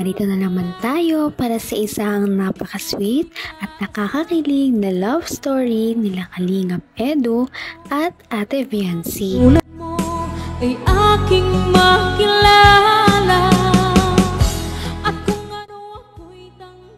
narito na naman tayo para sa isang napaka-sweet at nakakakilig na love story nila Kalingap Edu at Ate Viancy. Ulat mo ay aking makilala at kung ano ako'y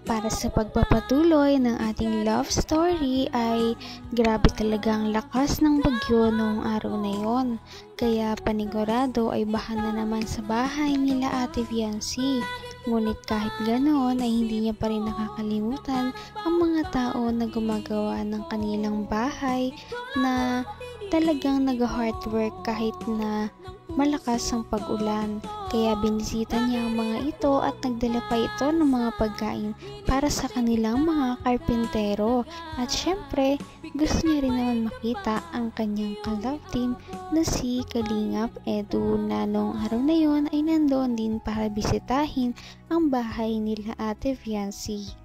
Para sa pagpapatuloy ng ating love story ay grabe talagang lakas ng bagyo noong araw na yon. Kaya panigurado ay baha na naman sa bahay nila Ate Viancy. Ngunit kahit ganoon ay hindi niya pa rin nakakalimutan ang mga tao na gumagawa ng kanilang bahay na talagang nag-hard work kahit na malakas ang pag-ulan. Kaya binisita niya ang mga ito at nagdala pa ito ng mga pagkain para sa kanilang mga karpintero. At syempre, gusto niya rin naman makita ang kanyang ka-love team na si Kalingap Edu na noong araw na yon ay nandoon din para bisitahin ang bahay nila Ate Viancy.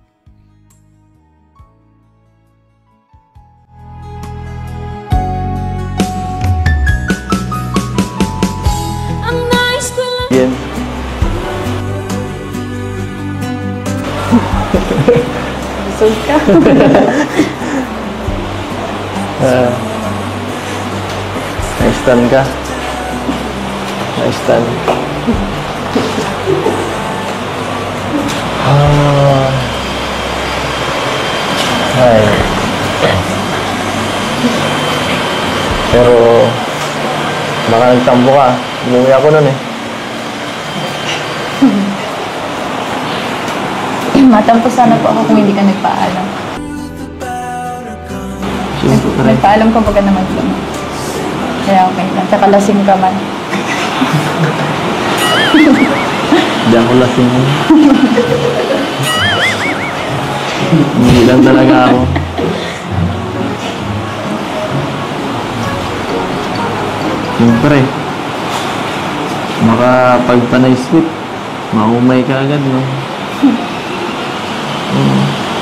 Yan. Busog ka. Naistan ka. Naistan. Ay. Pero baka nagtambo ka. Umuwi ako nun eh. Matampo sana po ako kung hindi ka nagpaalam. Nagpaalam ko baga naman ko. Kaya okay lang. Tsaka lasing ka man. Hindi ako lasing. Hindi lang talaga ako. Siyempre, makapagpanay sweet, maumay ka agad, no?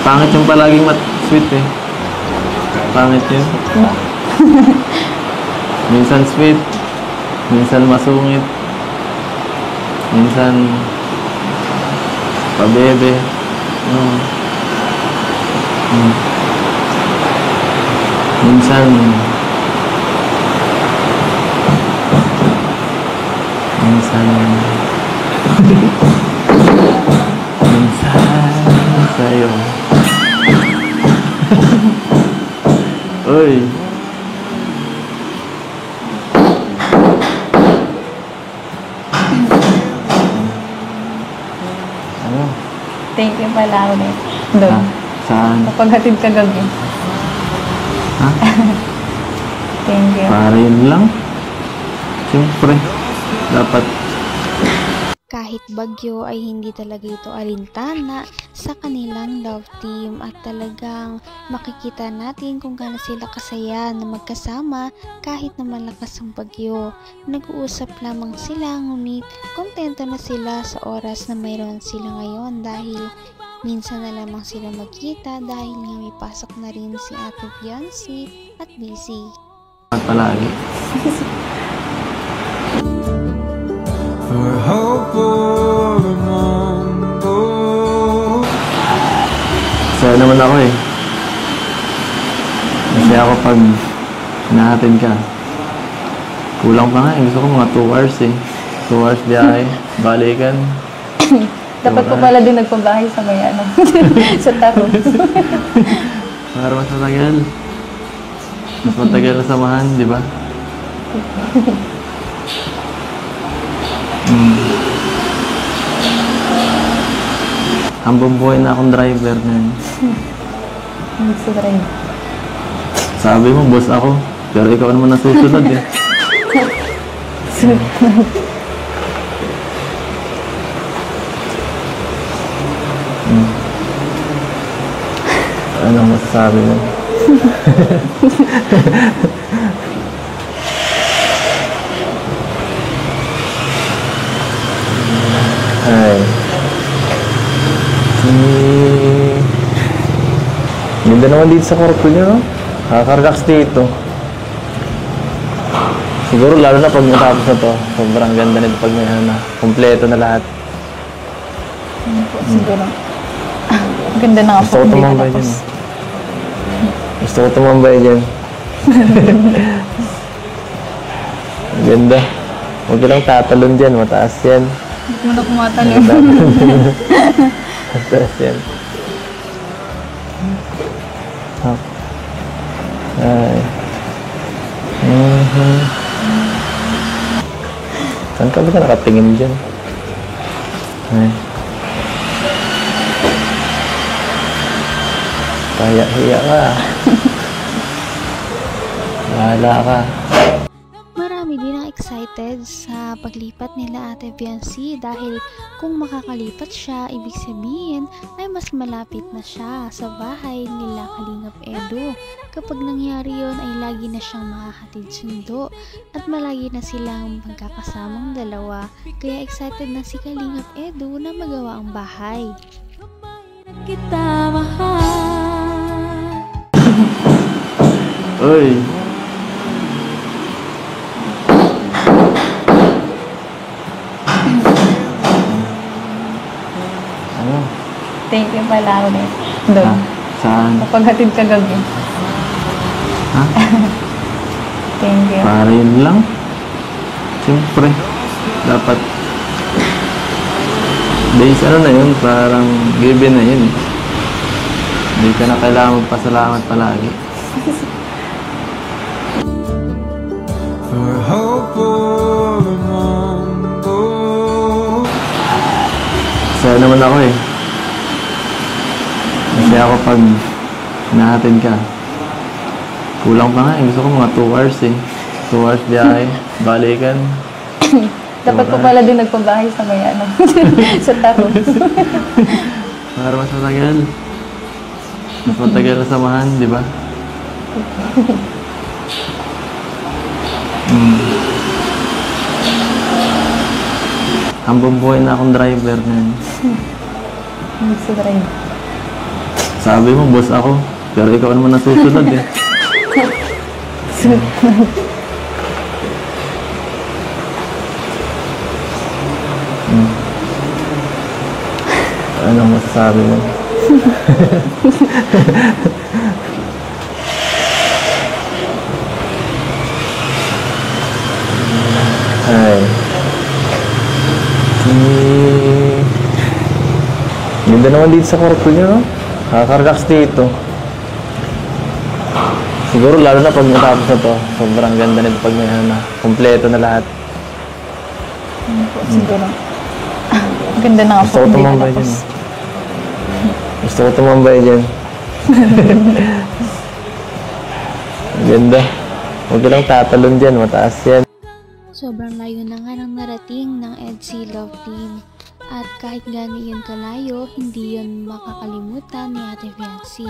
Pangit yung palaging sweet eh. Pangit yun. Minsan sweet, minsan masungit, minsan pabebe. Minsan sa'yo. Uy. Ano? Thank you pala ulit. Doon. Saan? Kapaghatid ka gabi. Ha? Thank you. Para yun lang. Siyempre, dapat. Kahit bagyo ay hindi talaga ito alintana sa kanilang love team at talagang makikita natin kung gaano sila kasaya na magkasama kahit na malakas ang bagyo. Nag-uusap lamang sila ngunit kontento na sila sa oras na mayroon sila ngayon dahil minsan na lamang sila magkita dahil nga may pasok na rin si Ate Viancy at busy. Palagi. Masaya naman ako eh. Masaya ako pag nahatid ka. Kulang pa nga eh. Gusto ko mga 2 hours eh. 2 hours biyahe. Balikan. Dapat po pala din nagpabahay sa Mayano. Sa Taro. Para mas matagal. Mas matagal na samahan, di ba? Ang bumbuhay na akong driver na yun. Gusto drive. Sabi mo, boss ako. Pero ikaw naman nasusunod eh. Ano masasabi mo? Ay. Ganda naman dito sa kwarto niyo, no? Nakaka-relax dito. Siguro lalo na pag natapos na to, sobrang ganda nito pag may ano na, kompleto na lahat. Yun po, siguro. Ang ganda na nga Gusto po. ko Hindi tumambay natapos. dyan. Gusto ko tumambay dyan. Ang ganda. Huwag ka lang tatalon dyan. Mataas yan. Hindi ko na kumatalon. Mataas yan. Hop. Ay. Saan ka ba ka nakatingin dyan? Ay. Kaya-hiya ka. Bahala ka. Marami din ang excited sa paglipat nila Ate Biancy dahil kung makakalipat siya, ibig sabihin ay mas malapit na siya sa bahay nila Kalingap Edu. Kapag nangyari yon ay lagi na siyang makahatid sundo at malagi na silang magkakasamang dalawa. Kaya excited na si Kalingap Edu na magawa ang bahay. Kita mahal. Uy! Ano? Thank you pala ulit. Doon. Saan? Kapag hatid ka gabi. Ha? Thank you. Para yun lang? Siyempre. Dapat. Days ano na yun? Parang given na yun. Hindi ka na kailangan magpasalamat palagi. For hope for a mundo. Saya naman ako eh. Kasi ako pag hinahatid ka, kulang pa nga eh. Gusto ko mga 2 hours eh. 2 hours biyahe, balikan. Dapat po pala din nagpabahay sa may ano. Sa taro. Para mas matagal. Mas matagal na samahan, di ba? Hambang buhay na akong driver na yun. Hindi sa drive. Sabi mo, boss ako. Pero ikaw naman nasusunod eh. Anong masasabi mo? Ay. Ganda naman dito sa kwarto niyo, no? Nakaka-relax dito. Siguro lalo na pag matapos na to, sobrang ganda nito pag may ano na, kompleto na lahat. Yun po, siguro. Ang ganda na nga Gusto po. ko Hindi tumambay natapos. dyan. Gusto ko tumambay dyan. Ang ganda. Huwag ka lang tatalon dyan, mataas yan. Sobrang layo na nga ng narating ng EDSI Love Team. At kahit gano'n yun kalayo, hindi yun makakalimutan ni Ate Biancy.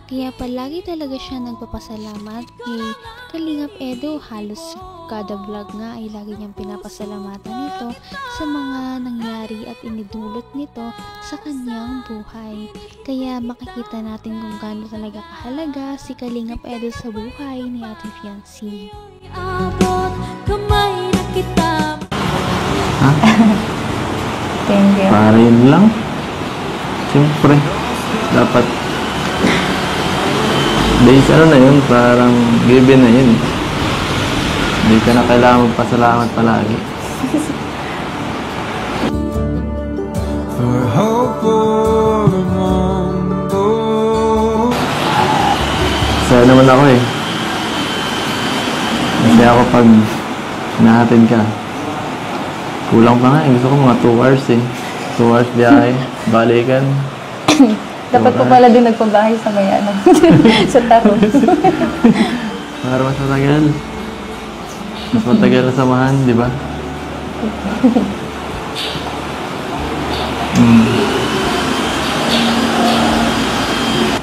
Kaya palagi talaga siya nagpapasalamat kay Kalingap Edu. Halos kada vlog nga ay lagi niyang pinapasalamatan nito sa mga nangyari at inidulot nito sa kanyang buhay. Kaya makikita natin kung gaano talaga kahalaga si Kalingap Edu sa buhay ni Ate Biancy. Abot kamay na kita. Thank you. Para yun lang. Siyempre. Dapat. Days ano na yun, parang given na yun. Hindi ka na kailangan magpasalamat palagi. For hope for a mundo. Saya naman ako eh. Kasi ako pag hinahatid ka, kulang pa nga eh. Gusto ko mga 2 hours eh. 2 hours biyahe, balikan. Dapat po pala din nagpabahay sa may ano. Sa taro. Para mas matagal. Mas matagal na samahan, di ba?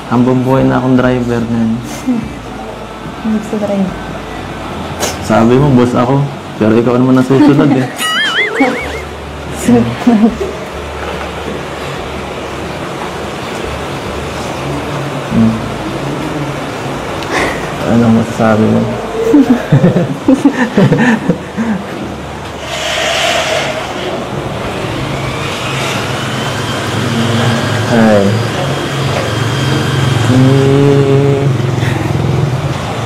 Hambang buhay na akong driver na yun. Hindi sa drive. Sabi mo, boss ako. Pero ikaw naman nasusunod eh. Anong masasabi mo? Ay.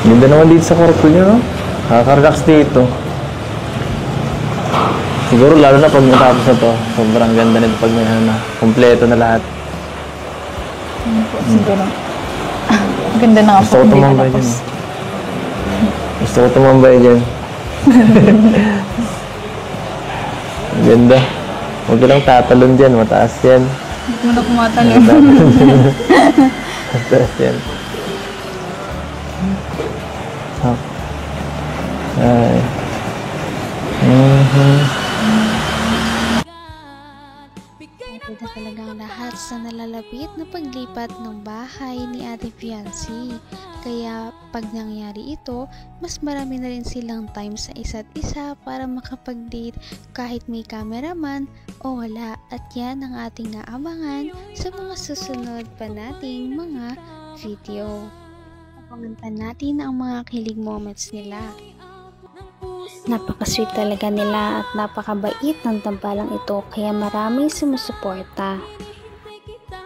Ganda naman dito sa kwarto nyo, no? Nakaka-relax dito. Siguro lalo na pag matapos na to, sobrang ganda nito pag may ano na, kumpleto na lahat. Siguro. Ganda na Gusto ako. ko Hindi tumambay natapos. dyan. Gusto ko tumambay dyan. Ganda. Huwag ka lang tatalon dyan, mataas yan. Hindi mo na kumatalon. Mataas yan. Oh. Ay. Ito na talagang lahat sa nalalapit na paglipat ng bahay ni Ate Fiancé. Kaya pag nangyari ito, mas marami na rin silang time sa isa't isa para makapag-date kahit may cameraman o wala. At yan ang ating naabangan sa mga susunod pa nating mga video. Abangan pa natin ang mga kilig moments nila. Napaka-sweet talaga nila at napakabait ng tambalang ito kaya maraming sumusuporta.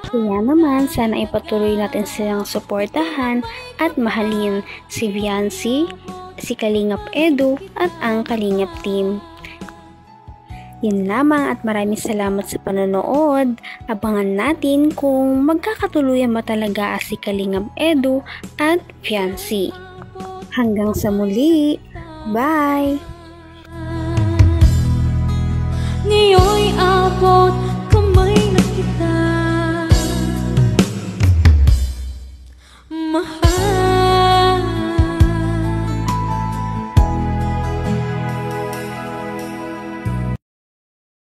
Kaya naman sana ipatuloy natin silang suportahan at mahalin si Fiancé, si Kalingap Edu at ang Kalingap team. Yun lamang at maraming salamat sa panonood. Abangan natin kung magkakatuluyan ba talaga si Kalingap Edu at Fiancé. Hanggang sa muli! Bye! Ngayon'y abot